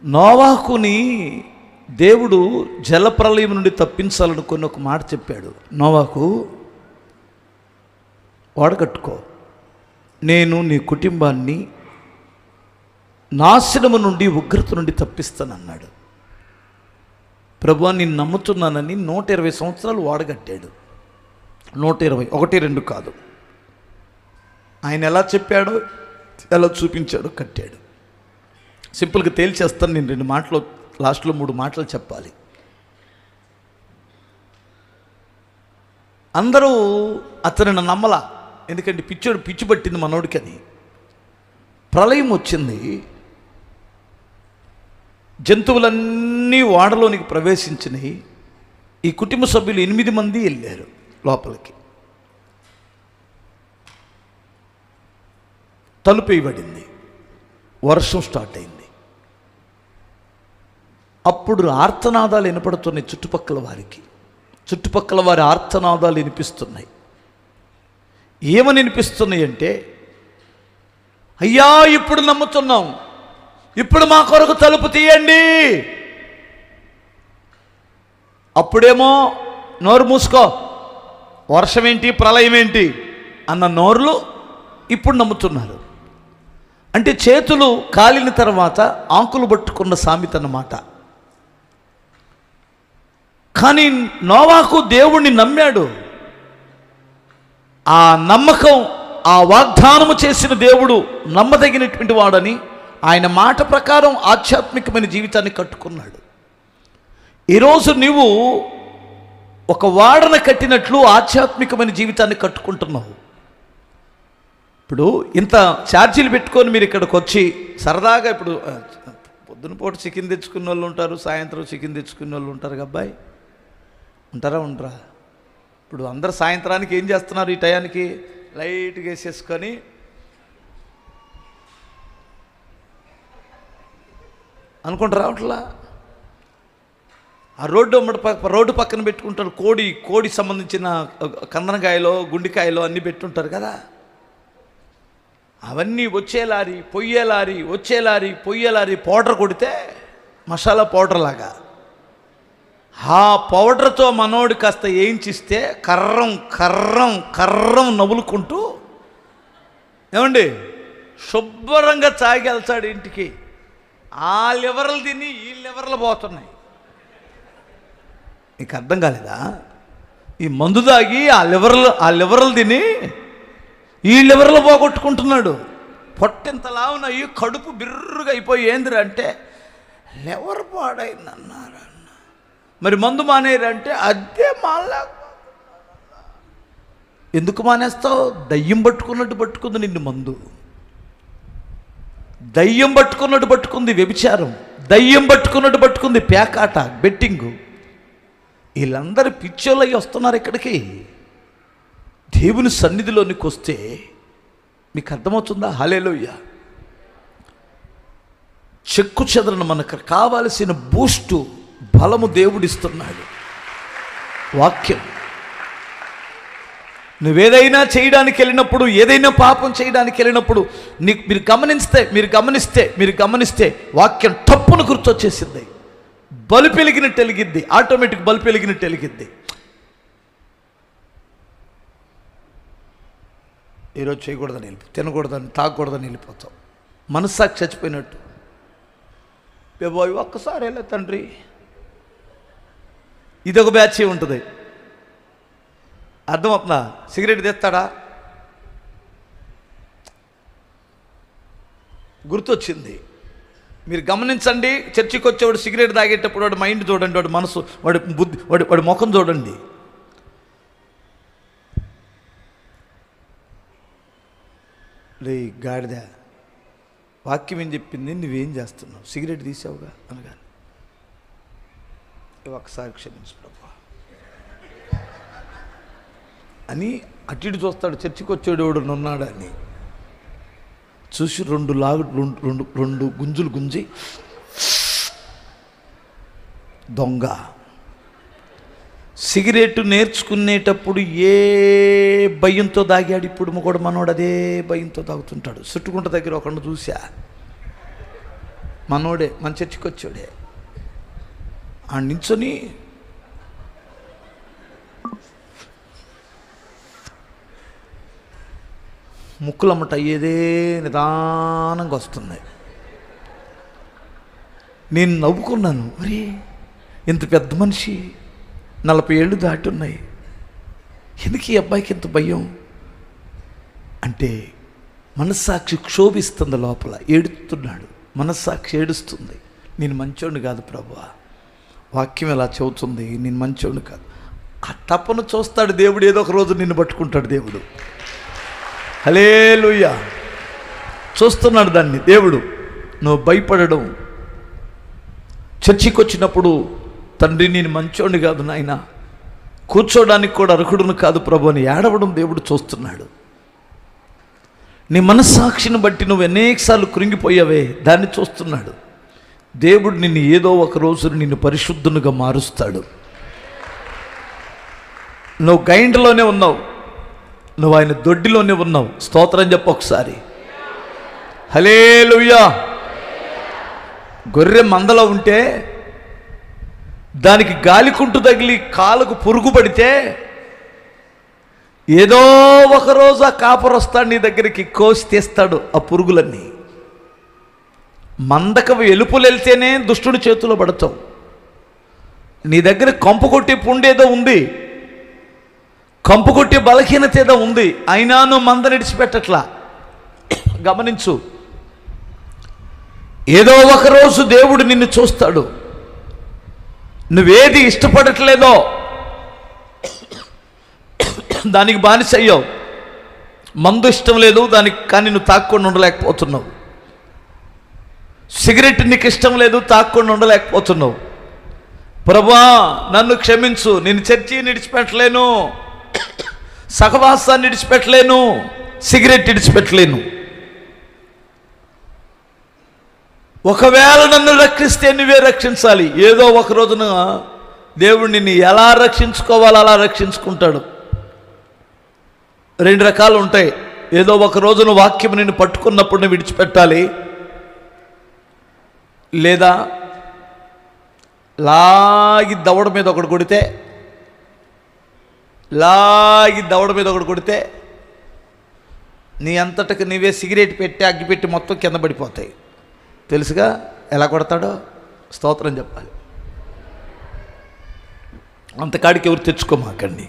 నోవాహుని దేవుడు జలప్రలయం నుండి తప్పించాలనుకుని ఒక మాట చెప్పాడు. నోవాహు, ఓడగట్టుకో, నేను నీ కుటుంబాన్ని నాశనము నుండి, ఉగ్రత నుండి తప్పిస్తానన్నాడు. ప్రభువా నేను నమ్ముతున్నానని 120 సంవత్సరాలు ఓడగట్టాడు. 120, 1, 2 కాదు. ఆయన ఎలా చెప్పాడో, ఎలా చూపించాడో కట్టాడు. సింపుల్గా తేల్చేస్తాను నేను. 2 మాటలు, లాస్ట్లో 3 మాటలు చెప్పాలి. అందరూ అతనిని నమ్మలా, ఎందుకంటే పిచ్చి పట్టింది మనోడికి. అది ప్రళయం వచ్చింది, జంతువులన్నీ ఓడలోనికి ప్రవేశించినాయి. ఈ కుటుంబ సభ్యులు 8 మంది వెళ్ళారు లోపలికి. తలుపు వేయబడింది, వర్షం స్టార్ట్ అయింది. అప్పుడు ఆర్తనాదాలు వినపడుతున్నాయి చుట్టుపక్కల వారికి. చుట్టుపక్కల వారి ఆర్తనాదాలు వినిపిస్తున్నాయి. ఏమని వినిపిస్తున్నాయి అంటే, అయ్యా ఇప్పుడు నమ్ముతున్నాం, ఇప్పుడు మా కొరకు తలుపు తీయండి. అప్పుడేమో నోరు మూసుకో, వర్షం ఏంటి, ప్రళయం ఏంటి అన్న నోరులు ఇప్పుడు నమ్ముతున్నారు. అంటే చేతులు కాలిన తర్వాత ఆకులు పట్టుకున్న సామెత అన్నమాట. కానీ నోవాహు దేవుణ్ణి నమ్మాడు. ఆ నమ్మకం, ఆ వాగ్దానము చేసిన దేవుడు నమ్మదగినటువంటి వాడని ఆయన మాట ప్రకారం ఆధ్యాత్మికమైన జీవితాన్ని కట్టుకున్నాడు. ఈరోజు నీవు ఒక వాడన కట్టినట్లు ఆధ్యాత్మికమైన జీవితాన్ని కట్టుకుంటున్నావు. ఇప్పుడు ఇంత ఛార్జీలు పెట్టుకొని మీరు ఇక్కడికి వచ్చి సరదాగా, ఇప్పుడు పొద్దున పూట చికెన్ తెచ్చుకున్న వాళ్ళు ఉంటారు, సాయంత్రం చికెన్ తెచ్చుకున్న వాళ్ళు ఉంటారు. అబ్బాయి ఉండరా? ఇప్పుడు అందరు సాయంత్రానికి ఏం చేస్తున్నారు, ఈ టయానికి లైట్గా వేసేసుకొని అనుకుంటారా? అట్లా ఆ రోడ్డు పక్కన పెట్టుకుంటారు. కోడి సంబంధించిన కందనకాయలో, గుండికాయలో అన్నీ పెట్టుంటారు కదా. అవన్నీ వచ్చే లారీ, పొయ్యే లారీ పౌడర్ కొడితే మసాలా పౌడర్ లాగా, ఆ పౌడర్తో మనోడు కాస్త వేయించిస్తే కర్రం నవ్వులుకుంటూ ఏమండి శుభ్రంగా తాగెళ్తాడు ఇంటికి. ఆ లివర్లు తిని ఈ లివర్లు పోతున్నాయి. నీకు అర్థం కాలేదా? ఈ మందు తాగి ఆ లివర్లు తిని ఈ లివర్లు పోగొట్టుకుంటున్నాడు. పొట్టెంతలా ఉన్నాయి, కడుపు బిర్రుగా అయిపోయి ఏందిరా అంటే లివర్ పాడైందన్నారన్న. మరి మందు మానేరంటే అదే మాలా. ఎందుకు మానేస్తావు? దయ్యం పట్టుకున్నట్టు పట్టుకుంది నిన్ను మందు. దయ్యం పట్టుకున్నట్టు పట్టుకుంది వ్యభిచారం. దయ్యం పట్టుకున్నట్టు పట్టుకుంది పేకాట, బెట్టింగు. వీళ్ళందరూ పిచ్చోళ్ళయ్యి వస్తున్నారు ఇక్కడికి. దేవుని సన్నిధిలోనికి వస్తే మీకు అర్థమవుతుందా? హల్లెలూయా. చెక్కు చెదరను మనకు కావలసిన బూస్టు, బలము దేవుడిస్తున్నాడు. వాక్యం. నువ్వేదైనా చేయడానికి వెళ్ళినప్పుడు, ఏదైనా పాపం చేయడానికి వెళ్ళినప్పుడు మీరు గమనిస్తే వాక్యం తప్పును గుర్తొచ్చేసింది. బలుపు వెలిగినట్టు వెలిగిద్ది, ఆటోమేటిక్ బలుపు వెలిగినట్టు వెలిగిద్ది. ఈరోజు చేయకూడదని తినకూడదని, తాగకూడదని వెళ్ళిపోతాం. మనస్సాక్షి చచ్చిపోయినట్టు. బాయ్ ఒక్కసారి వెళ్ళే తండ్రి, ఇదొక బ్యాచ్ ఉంటుంది. అర్థమవుతుందా? సిగరెట్ తెస్తాడా? గుర్తొచ్చింది. మీరు గమనించండి, చర్చికి వచ్చేవాడు సిగరెట్ తాగేటప్పుడు వాడు మైండ్ చూడండి, వాడు మనసు, వాడి బుద్ధి, వాడి ముఖం చూడండి. రే గాడిద, వాక్యం ఏం చెప్పింది? నువ్వేం చేస్తున్నావు? సిగరెట్ తీసావుగా అనగా ఒకసారి క్షమించు ప్రభు అని అటు చూస్తాడు. చర్చికి వచ్చాడు ఉన్నాడు అని చూసి రెండు గుంజులు గుంజి, దొంగ. సిగరెట్ నేర్చుకునేటప్పుడు ఏ భయంతో తాగాడు, ఇప్పుడు కూడా మనోడు అదే భయంతో తాగుతుంటాడు. చుట్టుకుంట దగ్గర ఒకరిని చూసా, మనోడే, మన చర్చికి వచ్చాడే. ఆ నించొని ముక్కులమ్మట అయ్యేదే నిదానంగా వస్తుంది. నేను నవ్వుకున్నాను. అరే ఇంత పెద్ద మనిషి, 40 ఏళ్ళు దాటి ఉన్నాయి, ఎందుకు ఈ అబ్బాయికి ఇంత భయం అంటే మనస్సాక్షి క్షోభిస్తుంది, లోపల ఏడుస్తున్నాడు. మనస్సాక్షి ఏడుస్తుంది. నేను మంచోడిని కాదు ప్రభువా, వాక్యం ఎలా చెబుతుంది, నేను మంచోడిని కాదు. ఆ తపను చూస్తాడు దేవుడు. ఏదో ఒక రోజు నిన్ను పట్టుకుంటాడు దేవుడు. హల్లెలూయా. చూస్తున్నాడు దాన్ని దేవుడు. నువ్వు భయపడడం, చర్చికి వచ్చినప్పుడు తండ్రి నేను మంచోడిని కాదు నాయన, కూర్చోడానికి కూడా అర్హుడును కాదు ప్రభు అని ఏడవడం దేవుడు చూస్తున్నాడు. నీ మనస్సాక్షిని బట్టి నువ్వు అనేకసార్లు కృంగిపోయావే, దాన్ని చూస్తున్నాడు దేవుడు. నిన్ను ఏదో ఒక రోజు నిన్ను పరిశుద్ధునిగా మారుస్తాడు. నువ్వు గైండ్లోనే ఉన్నావు, నువ్వు ఆయన దొడ్డిలోనే ఉన్నావు. స్తోత్రం చెప్పు ఒకసారి. హల్లెలూయా. గొర్రె మందలో ఉంటే దానికి గాలికుంటు తగిలి కాలుకు పురుగు పడితే ఏదో ఒకరోజు ఆ కాపరు వస్తాడు నీ దగ్గరికి, కోసి తీస్తాడు ఆ పురుగులన్నీ. మందకు ఎలుపులు వెళ్తేనే దుష్టుడి చేతిలో పడతావు. నీ దగ్గర కంపు కొట్టి పుండేదో ఉంది, కంపు కొట్టి బలహీనత ఏదో ఉంది, అయినా నువ్వు మంద నిడిచిపెట్టట్లా. గమనించు, ఏదో ఒకరోజు దేవుడు నిన్ను చూస్తాడు. నువ్వేది ఇష్టపడట్లేదో దానికి బానిస అయ్యావు. మందు ఇష్టం లేదు దానికి, కానీ నువ్వు తాక్కుండా ఉండలేకపోతున్నావు. సిగరెట్ నీకు ఇష్టం లేదు, తాక్కుండా ఉండలేకపోతున్నావు. ప్రభువా నన్ను క్షమించు, నేను చర్చి విడిచిపెట్టలేను, సహవాసాన్ని విడిచిపెట్టలేను, సిగరెట్ విడిచిపెట్టలేను. ఒకవేళ నన్ను రక్షిస్తే నువ్వే రక్షించాలి. ఏదో ఒక రోజున దేవుడు నిన్ను ఎలా రక్షించుకోవాలో అలా రక్షించుకుంటాడు. 2 రకాలు ఉంటాయి. ఏదో ఒక రోజున వాక్యం నిన్ను పట్టుకున్నప్పుడు నువ్వు విడిచిపెట్టాలి, లేదా లాగి దవడ మీద ఒకటి కొడితే నీ అంతటకు నీవే సిగరెట్ పెట్టి అగ్గిపెట్టి మొత్తం కింద పడిపోతాయి. తెలుసుగా ఎలా కొడతాడో? స్తోత్రం చెప్పాలి. అంతకాడికి ఎవరు తెచ్చుకోమాకండి.